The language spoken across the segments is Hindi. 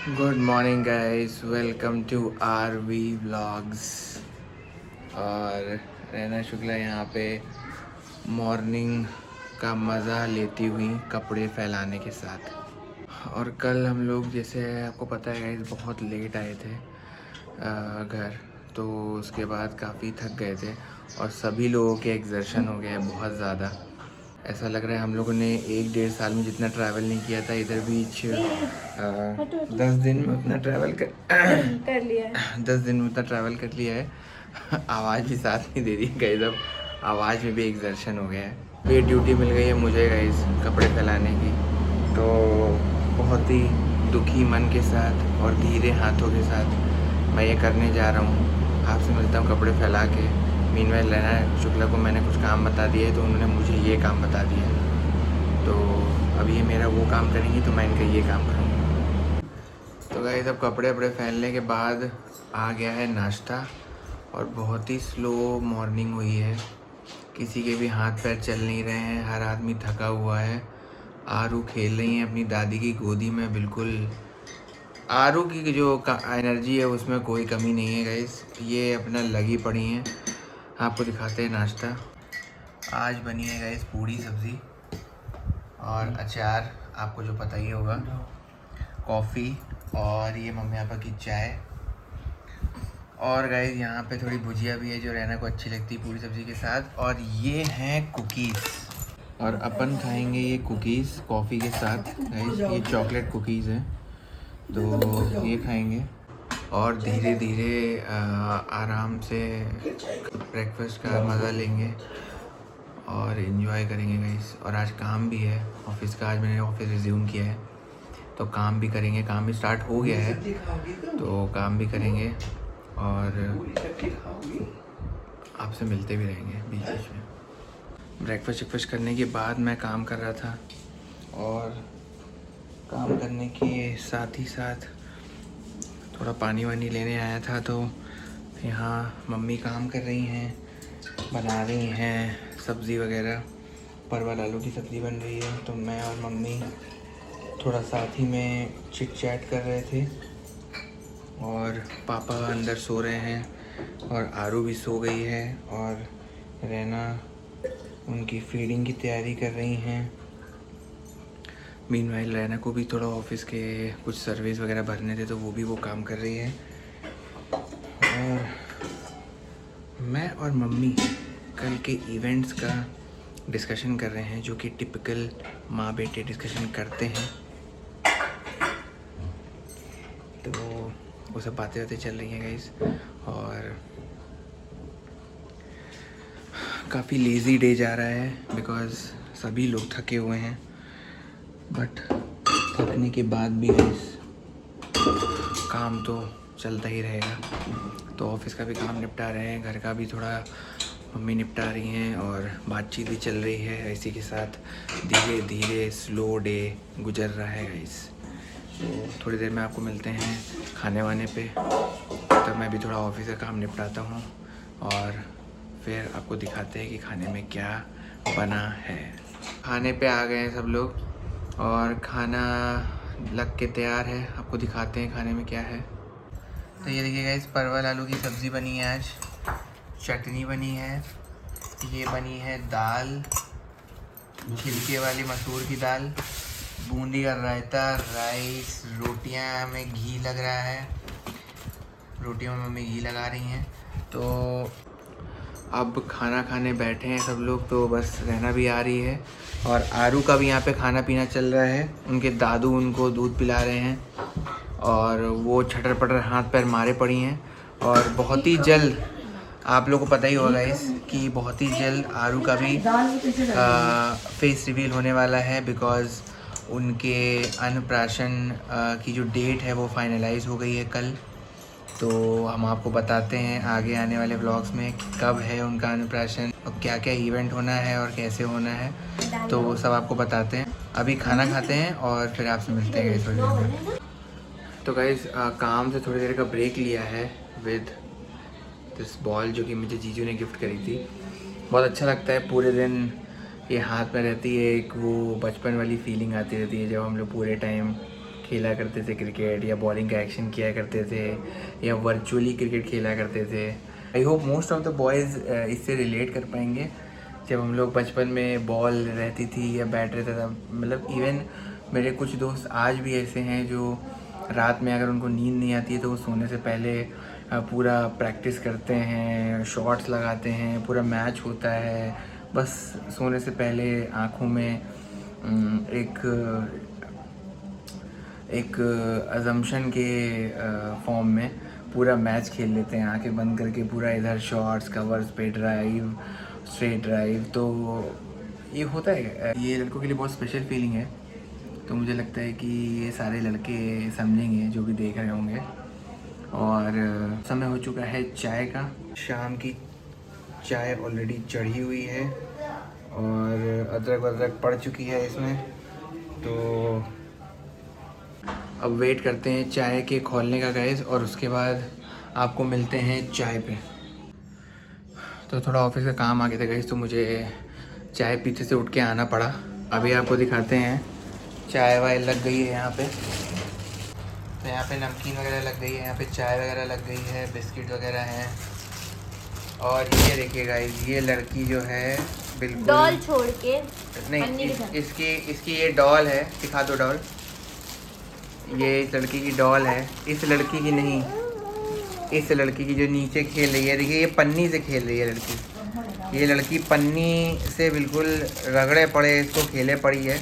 Good morning guys, welcome to R V vlogs. और रैना शुक्ला यहाँ पे मॉर्निंग का मज़ा लेती हुई कपड़े फैलाने के साथ। और कल हम लोग, जैसे आपको पता है गाइस, बहुत लेट आए थे घर, तो उसके बाद काफ़ी थक गए थे और सभी लोगों के एक्सर्शन हो गया है बहुत ज़्यादा। ऐसा लग रहा है हम लोगों ने 1-1.5 साल में जितना ट्रैवल नहीं किया था इधर बीच 10 दिन में उतना ट्रैवल कर लिया है। 10 दिन में उतना ट्रैवल कर लिया है। आवाज़ भी साथ नहीं दे रही है गाइस, अब आवाज़ में भी एक्सर्शन हो गया है। ये ड्यूटी मिल गई है मुझे गाइस कपड़े फैलाने की, तो बहुत ही दुखी मन के साथ और धीरे हाथों के साथ मैं ये करने जा रहा हूँ। आपसे मिलता हूँ कपड़े फैला के। मीनवाइल रैना शुक्ला को मैंने कुछ काम बता दिए तो उन्होंने मुझे ये काम बता दिया, तो अब ये मेरा वो काम करेंगी तो मैं इनका ये काम करूँगा। तो गाइस अब कपड़े वपड़े फैलने के बाद आ गया है नाश्ता और बहुत ही स्लो मॉर्निंग हुई है। किसी के भी हाथ पैर चल नहीं रहे हैं, हर आदमी थका हुआ है। आरू खेल रही हैं अपनी दादी की गोदी में। बिल्कुल आरू की जो एनर्जी है उसमें कोई कमी नहीं है गाइस, ये अपना लगी पड़ी हैं। आपको दिखाते हैं नाश्ता। आज बनी है गाइस पूड़ी सब्ज़ी और अचार, आपको जो पता ही होगा, कॉफ़ी और ये मम्मी पापा की चाय। और गाइस यहाँ पे थोड़ी भुजिया भी है जो रैना को अच्छी लगती है पूड़ी सब्ज़ी के साथ। और ये हैं कुकीज़ और अपन खाएंगे ये कुकीज़ कॉफ़ी के साथ। गाइस ये चॉकलेट कुकीज़ हैं तो ये खाएंगे और धीरे धीरे आराम से ब्रेकफास्ट का मज़ा लेंगे और इन्जॉय करेंगे गाइस। और आज काम भी है ऑफिस का, आज मैंने ऑफिस रिज्यूम किया है तो काम भी करेंगे। काम भी स्टार्ट हो गया है तो काम भी करेंगे और आपसे मिलते भी रहेंगे बीच बीच में। ब्रेकफास्ट करने के बाद मैं काम कर रहा था और काम करने के साथ ही साथ थोड़ा पानी वानी लेने आया था। तो यहाँ मम्मी काम कर रही हैं, बना रही हैं सब्ज़ी वगैरह। परवल आलू की सब्ज़ी बन रही है तो मैं और मम्मी थोड़ा साथ ही में चिट चैट कर रहे थे। और पापा अंदर सो रहे हैं और आरू भी सो गई है और रैना उनकी फीडिंग की तैयारी कर रही हैं। मीनवाइल रैना को भी थोड़ा ऑफिस के कुछ सर्विस वगैरह भरने थे तो वो काम कर रही है। और मैं और मम्मी कल के इवेंट्स का डिस्कशन कर रहे हैं, जो कि टिपिकल माँ बेटे डिस्कशन करते हैं। तो वो सब बातें चल रही हैं गाइस। और काफ़ी लेज़ी डे जा रहा है बिकॉज़ सभी लोग थके हुए हैं, बट थकने के बाद भी गाइस काम तो चलता ही रहेगा। तो ऑफिस का भी काम निपटा रहे हैं, घर का भी थोड़ा मम्मी निपटा रही हैं और बातचीत भी चल रही है। इसी के साथ धीरे धीरे स्लो डे गुजर रहा है गाइस। तो थोड़ी देर में आपको मिलते हैं खाने वाने पे, तब मैं भी थोड़ा ऑफिस का काम निपटाता हूँ और फिर आपको दिखाते हैं कि खाने में क्या बना है। खाने पे आ गए हैं सब लोग और खाना लग के तैयार है, आपको दिखाते हैं खाने में क्या है। तो ये देखिए गाइस, परवल आलू की सब्ज़ी बनी है आज, चटनी बनी है, ये बनी है दाल, छिलके वाली मसूर की दाल, बूंदी का रायता, राइस, रोटियां में घी लग रहा है, रोटियों में मम्मी घी लगा रही हैं। तो अब खाना खाने बैठे हैं सब लोग, तो बस रहना भी आ रही है और आरू का भी यहाँ पे खाना पीना चल रहा है। उनके दादू उनको दूध पिला रहे हैं और वो छटर पटर हाथ पैर मारे पड़ी हैं। और बहुत ही जल्द आप लोगों को पता ही होगा इस कि बहुत ही जल्द आरू का भी फेस रिवील होने वाला है, बिकॉज़ उनके अन्नप्राशन की जो डेट है वो फाइनलाइज हो गई है कल। तो हम आपको बताते हैं आगे आने वाले व्लॉग्स में कब है उनका अन्नप्राशन और क्या क्या इवेंट होना है और कैसे होना है, तो वो सब आपको बताते हैं। अभी खाना खाते हैं और फिर आपसे मिलते हैं गाइस थोड़ी देर में। तो गाइस काम से थोड़ी देर का ब्रेक लिया है विद दिस बॉल जो कि मुझे जीजू ने गिफ्ट करी थी। बहुत अच्छा लगता है, पूरे दिन ये हाथ में रहती है, एक वो बचपन वाली फीलिंग आती रहती है जब हम लोग पूरे टाइम खेला करते थे क्रिकेट, या बॉलिंग का एक्शन किया करते थे, या वर्चुअली क्रिकेट खेला करते थे। I hope most of the boys इससे रिलेट कर पाएंगे। जब हम लोग बचपन में बॉल रहती थी या बैट रहता था, मतलब इवन मेरे कुछ दोस्त आज भी ऐसे हैं जो रात में अगर उनको नींद नहीं आती है तो वो सोने से पहले पूरा प्रैक्टिस करते हैं, शॉट्स लगाते हैं, पूरा मैच होता है, बस सोने से पहले आँखों में एक अजम्पशन के फॉर्म में पूरा मैच खेल लेते हैं आंखें बंद करके, पूरा इधर शॉट्स, कवर्स पे ड्राइव, स्ट्रेट ड्राइव। तो ये होता है, ये लड़कों के लिए बहुत स्पेशल फीलिंग है। तो मुझे लगता है कि ये सारे लड़के समझेंगे जो भी देख रहे होंगे। और समय हो चुका है चाय का। शाम की चाय ऑलरेडी चढ़ी हुई है और अदरक वदरक पड़ चुकी है इसमें। तो अब वेट करते हैं चाय के खोलने का गाइस, और उसके बाद आपको मिलते हैं चाय पे। तो थोड़ा ऑफिस का काम आ गया था गाइस, तो मुझे चाय पीते से उठ के आना पड़ा। अभी आपको दिखाते हैं, चाय वाय लग गई है यहाँ पे। तो यहाँ पे नमकीन वगैरह लग गई है, यहाँ पे चाय वगैरह लग गई है, बिस्किट वगैरह हैं। और ये देखिए गाइस, ये लड़की जो है बिल्कुल डॉल छोड़ के नहीं, इसकी ये डॉल है। दिखा दो डॉल। ये इस लड़की की डॉल है, इस लड़की की नहीं, इस लड़की की जो नीचे खेल रही है। देखिए ये पन्नी से खेल रही है लड़की। ये लड़की पन्नी से बिल्कुल रगड़े पड़े इसको खेले पड़ी है,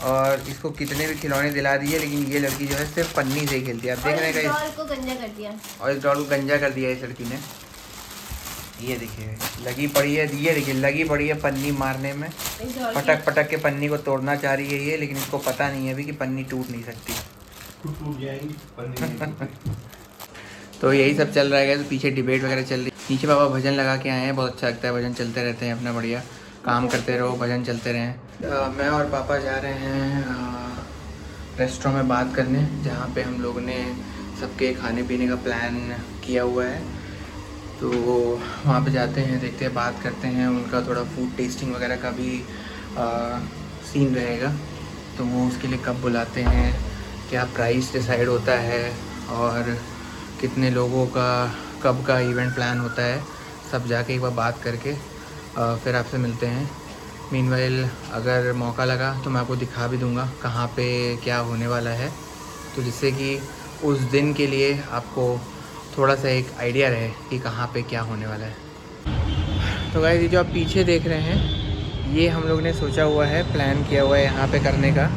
और इसको कितने भी खिलौने दिला दिए, लेकिन ये लड़की जो है सिर्फ पन्नी से ही खेलती है। आप देख रहे हैं डॉल को गंजा कर दिया, और इस डॉल को गंजा कर दिया इस लड़की ने। ये देखिए लगी पड़ी है, ये देखिए लगी पड़ी है पन्नी मारने में, पटक पटक के पन्नी को तोड़ना चाह रही है ये, लेकिन इसको पता नहीं है अभी कि पन्नी टूट नहीं सकती। टूट जाएगी पन्नी। तो यही सब चल रहा है। तो पीछे डिबेट वगैरह चल रही है। नीचे पापा भजन लगा के आए हैं, बहुत अच्छा लगता है, भजन चलते रहते हैं अपना, बढ़िया काम करते रहो, भजन चलते रहें। मैं और पापा जा रहे हैं रेस्टोरेंट में बात करने, जहाँ पे हम लोगों ने सबके खाने पीने का प्लान किया हुआ है। तो वहाँ पे जाते हैं, देखते हैं, बात करते हैं। उनका थोड़ा फूड टेस्टिंग वगैरह का भी सीन रहेगा, तो वो उसके लिए कब बुलाते हैं, क्या प्राइस डिसाइड होता है, और कितने लोगों का कब का इवेंट प्लान होता है, सब जाके एक बार बात करके फिर आपसे मिलते हैं। मीनवाइल अगर मौका लगा तो मैं आपको दिखा भी दूंगा कहाँ पे क्या होने वाला है, तो जिससे कि उस दिन के लिए आपको थोड़ा सा एक आइडिया रहे कि कहाँ पे क्या होने वाला है। तो गाइस, ये जो आप पीछे देख रहे हैं, ये हम लोग ने सोचा हुआ है, प्लान किया हुआ है यहाँ पे करने का।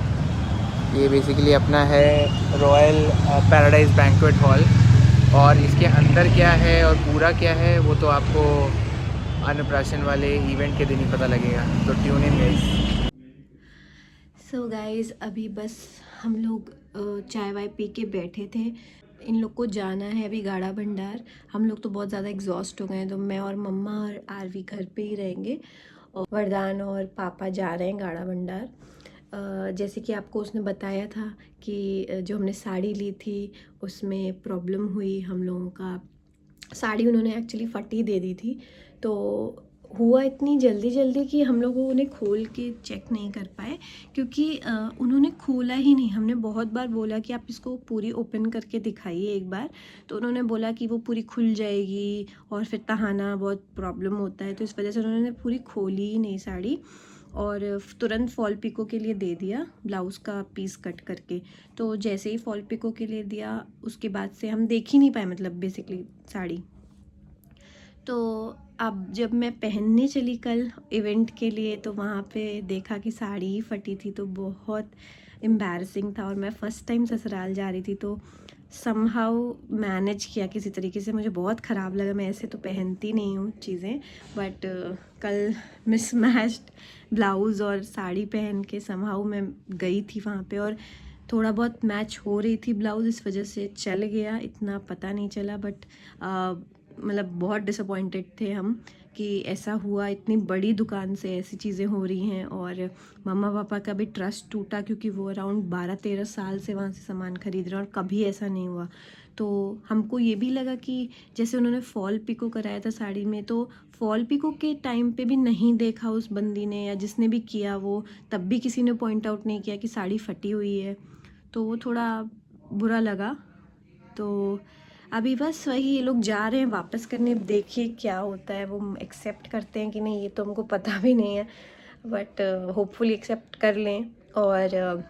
ये बेसिकली अपना है रॉयल पैराडाइज बैंक्वेट हॉल, और इसके अंदर क्या है और पूरा क्या है वो तो आपको अन्नप्राशन वाले इवेंट के दिन ही पता लगेगा। तो tune in guys. So guys अभी बस हम लोग चाय वाय पी के बैठे थे। इन लोग को जाना है अभी गाड़ा भंडार। हम लोग तो बहुत ज़्यादा एग्जॉस्ट हो गए हैं, तो मैं और मम्मा और आरवी घर पे ही रहेंगे, और वरदान और पापा जा रहे हैं गाड़ा भंडार। जैसे कि आपको उसने बताया था कि जो हमने साड़ी ली थी उसमें प्रॉब्लम हुई। हम लोगों का साड़ी उन्होंने एक्चुअली फटी दे दी थी, तो हुआ इतनी जल्दी जल्दी कि हम लोगों ने खोल के चेक नहीं कर पाए, क्योंकि उन्होंने खोला ही नहीं। हमने बहुत बार बोला कि आप इसको पूरी ओपन करके दिखाइए एक बार, तो उन्होंने बोला कि वो पूरी खुल जाएगी और फिर तहाना बहुत प्रॉब्लम होता है, तो इस वजह से उन्होंने पूरी खोली ही नहीं साड़ी, और तुरंत फॉल पिको के लिए दे दिया ब्लाउज़ का पीस कट करके। तो जैसे ही फॉल पिको के लिए दिया उसके बाद से हम देख ही नहीं पाए, मतलब बेसिकली साड़ी। तो अब जब मैं पहनने चली कल इवेंट के लिए, तो वहाँ पे देखा कि साड़ी ही फटी थी, तो बहुत एम्बैरसिंग था। और मैं फ़र्स्ट टाइम ससुराल जा रही थी, तो समहाउ मैनेज किया किसी तरीके से। मुझे बहुत ख़राब लगा, मैं ऐसे तो पहनती नहीं हूँ चीज़ें, बट कल मिसमैच्ड ब्लाउज़ और साड़ी पहन के समहाउ मैं गई थी वहाँ पे, और थोड़ा बहुत मैच हो रही थी ब्लाउज़, इस वजह से चल गया, इतना पता नहीं चला। बट मतलब बहुत डिसअपॉइंटेड थे हम कि ऐसा हुआ, इतनी बड़ी दुकान से ऐसी चीज़ें हो रही हैं। और मम्मा पापा का भी ट्रस्ट टूटा, क्योंकि वो अराउंड 12-13 साल से वहाँ से सामान खरीद रहे हैं और कभी ऐसा नहीं हुआ। तो हमको ये भी लगा कि जैसे उन्होंने फॉल पिको कराया था साड़ी में, तो फॉल पिको के टाइम पे भी नहीं देखा उस बंदी ने, या जिसने भी किया वो तब भी किसी ने पॉइंट आउट नहीं किया कि साड़ी फटी हुई है। तो वो थोड़ा बुरा लगा। तो अभी बस वही ये लोग जा रहे हैं वापस करने, देखिए क्या होता है, वो एक्सेप्ट करते हैं कि नहीं ये तो हमको पता भी नहीं है, बट होपफुली एक्सेप्ट कर लें। और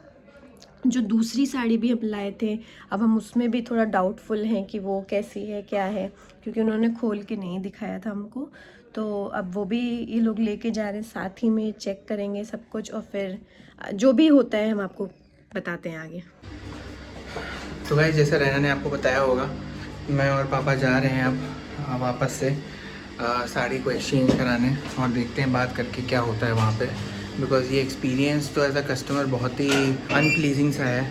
जो दूसरी साड़ी भी हम लाए थे, अब हम उसमें भी थोड़ा डाउटफुल हैं कि वो कैसी है क्या है, क्योंकि उन्होंने खोल के नहीं दिखाया था हमको। तो अब वो भी ये लोग लेके जा रहे हैं, साथ ही में चेक करेंगे सब कुछ, और फिर जो भी होता है हम आपको बताते हैं आगे। तो गाइस जैसे रैना ने आपको बताया होगा, मैं और पापा जा रहे हैं अब वापस से साड़ी को एक्सचेंज कराने, और देखते हैं बात करके क्या होता है वहाँ पे। बिकॉज़ ये एक्सपीरियंस तो एज अ कस्टमर बहुत ही अनप्लीजिंग सा है,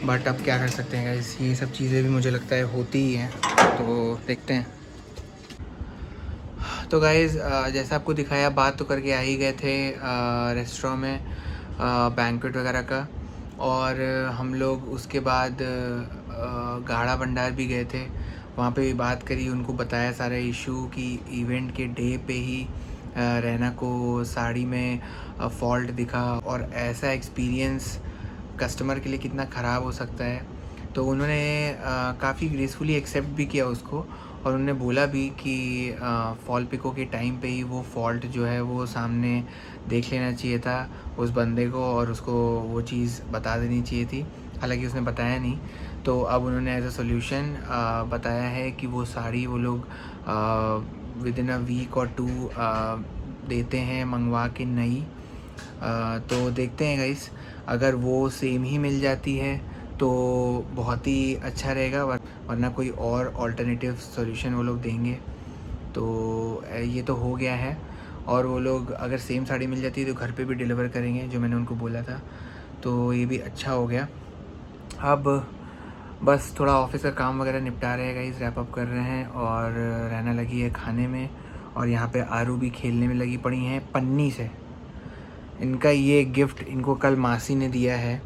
बट अब क्या कर सकते हैं गाइस, ये सब चीज़ें भी मुझे लगता है होती ही हैं। तो देखते हैं। तो गाइस जैसा आपको दिखाया, बात तो करके आ ही गए थे रेस्टोरेंट में बैंक्वेट वगैरह का, और हम लोग उसके बाद गाड़ा भंडार भी गए थे, वहाँ पे भी बात करी, उनको बताया सारा इशू कि इवेंट के डे पे ही रैना को साड़ी में फॉल्ट दिखा, और ऐसा एक्सपीरियंस कस्टमर के लिए कितना ख़राब हो सकता है। तो उन्होंने काफ़ी ग्रेसफुली एक्सेप्ट भी किया उसको, और उन्होंने बोला भी कि फॉल पिको के टाइम पे ही वो फॉल्ट जो है वो सामने देख लेना चाहिए था उस बंदे को, और उसको वो चीज़ बता देनी चाहिए थी। हालांकि उसने बताया नहीं। तो अब उन्होंने एज अ सोल्यूशन बताया है कि वो साड़ी वो लोग विद इन अ वीक और 2 देते हैं मंगवा के नई। तो देखते हैं गाइस, अगर वो सेम ही मिल जाती है तो बहुत ही अच्छा रहेगा, वरना कोई और अल्टरनेटिव सॉल्यूशन वो लोग देंगे। तो ये तो हो गया है, और वो लोग अगर सेम साड़ी मिल जाती है तो घर पे भी डिलीवर करेंगे, जो मैंने उनको बोला था। तो ये भी अच्छा हो गया। अब बस थोड़ा ऑफिस का काम वगैरह निपटा रहे हैं गाइस, रैप अप कर रहे हैं, और रहना लगी है खाने में, और यहाँ पे आरू भी खेलने में लगी पड़ी हैं पन्नी से। इनका ये गिफ्ट इनको कल मासी ने दिया है,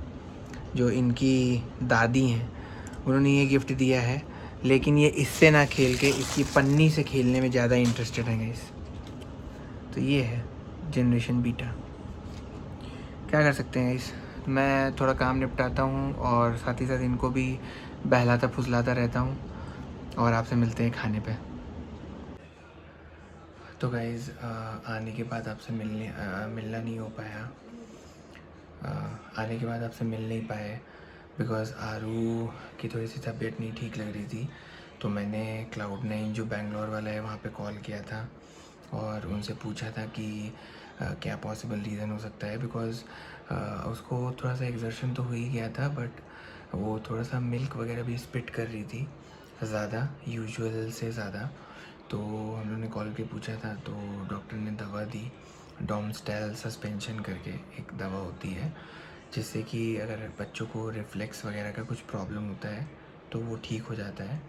जो इनकी दादी हैं, उन्होंने ये गिफ्ट दिया है, लेकिन ये इससे ना खेल के इसकी पन्नी से खेलने में ज़्यादा इंटरेस्टेड है गाइस। तो ये है जनरेशन बीटा, क्या कर सकते हैं गाइस। मैं थोड़ा काम निपटाता हूँ, और साथ ही साथ इनको भी बहलाता फुसलाता रहता हूँ, और आपसे मिलते हैं खाने पे। तो गाइस आने के बाद आपसे मिलना नहीं हो पाया, आने के बाद आपसे मिल नहीं पाए, बिकॉज़ आरू की थोड़ी सी तबीयत नहीं ठीक लग रही थी। तो मैंने Cloud9 जो बेंगलोर वाला है वहाँ पे कॉल किया था, और उनसे पूछा था कि क्या पॉसिबल रीज़न हो सकता है, बिकॉज़ उसको थोड़ा सा एक्सर्शन तो हो ही गया था, बट वो थोड़ा सा मिल्क वगैरह भी स्पिट कर रही थी ज़्यादा, यूजुअल से ज़्यादा। तो हम लोगों ने कॉल के पूछा था, तो डॉक्टर ने दवा दी, डॉमस्टेल सस्पेंशन करके एक दवा होती है, जिससे कि अगर बच्चों को रिफ्लेक्स वगैरह का कुछ प्रॉब्लम होता है तो वो ठीक हो जाता है,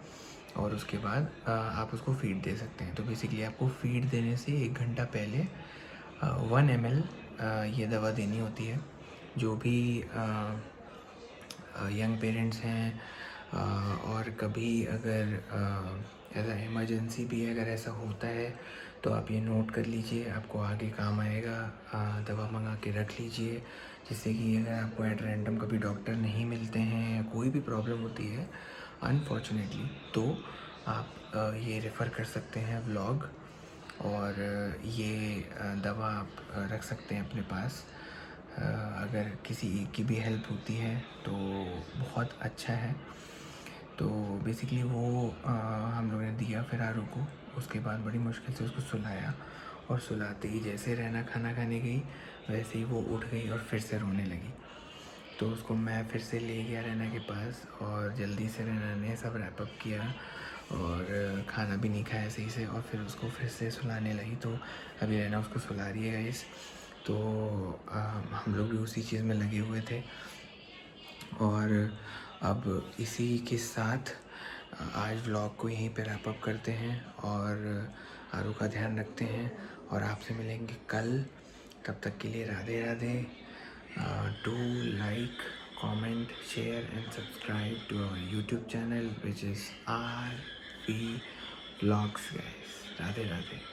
और उसके बाद आप उसको फीड दे सकते हैं। तो बेसिकली आपको फीड देने से 1 घंटा पहले 1 ml ये दवा देनी होती है। जो भी यंग पेरेंट्स हैं, और कभी अगर एज अ इमरजेंसी भी अगर ऐसा होता है तो आप ये नोट कर लीजिए, आपको आगे काम आएगा। दवा मंगा के रख लीजिए, जिससे कि अगर आपको एट रैंडम कभी डॉक्टर नहीं मिलते हैं या कोई भी प्रॉब्लम होती है अनफॉर्चुनेटली, तो आप ये रेफ़र कर सकते हैं व्लॉग, और ये दवा आप रख सकते हैं अपने पास। अगर किसी एक की भी हेल्प होती है तो बहुत अच्छा है। तो बेसिकली वो हम लोगों ने दिया फिर आरू को, उसके बाद बड़ी मुश्किल से उसको सुलाया, और सुलाते ही जैसे रहना खाना खाने गई वैसे ही वो उठ गई और फिर से रोने लगी। तो उसको मैं फिर से ले गया रहना के पास, और जल्दी से रहना ने सब रैप अप किया, और खाना भी नहीं खाया सही से, और फिर उसको फिर से सुलाने लगी। तो अभी रहना उसको सुला रही है गाइस। तो हम लोग भी उसी चीज़ में लगे हुए थे, और अब इसी के साथ आज व्लॉग को यहीं पे रैप अप करते हैं, और आरू का ध्यान रखते हैं, और आपसे मिलेंगे कल। तब तक के लिए Radhe Radhe. Do like, comment, share and subscribe to our YouTube channel, which is RV Vlogs guys. Radhe Radhe.